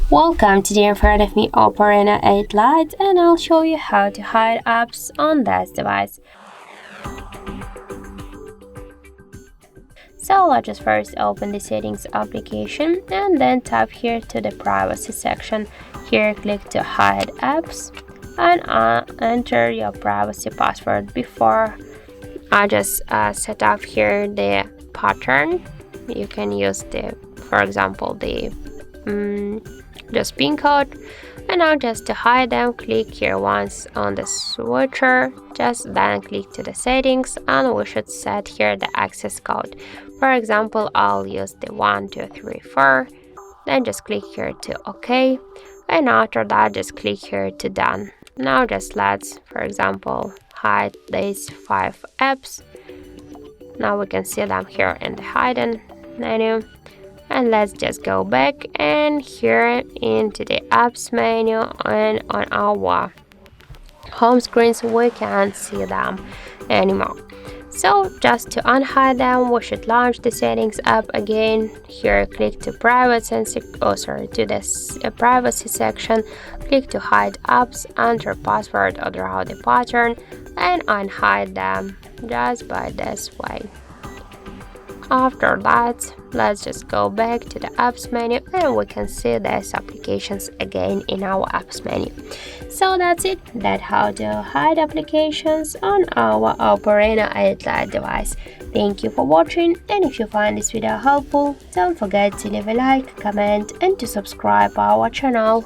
Welcome, today in front of me OPPO Reno8 Lite, and I'll show you how to hide apps on this device. So let's just first open the settings application and then tap here to the privacy section. Here click to hide apps and enter your privacy password. Before I just set up here the pattern, you can use for example the just pin code. And now just to hide them, click here once on the switcher, just then click to the settings, and we should set here the access code. For example, I'll use the 1234, then just click here to OK, and after that just click here to done. Now just let's, for example, hide these 5 apps. Now we can see them here in the hidden menu. And let's just go back and here into the apps menu, and on our home screens we can't see them anymore. So just to unhide them, we should launch the settings app again. Here click to to this privacy section, click to hide apps, enter password or draw the pattern, and unhide them just by this way. After that, let's just go back to the apps menu and we can see these applications again in our apps menu. So that's it. That's how to hide applications on our OPPO Reno8 Lite device. Thank you for watching, and if you find this video helpful, don't forget to leave a like, comment and to subscribe our channel.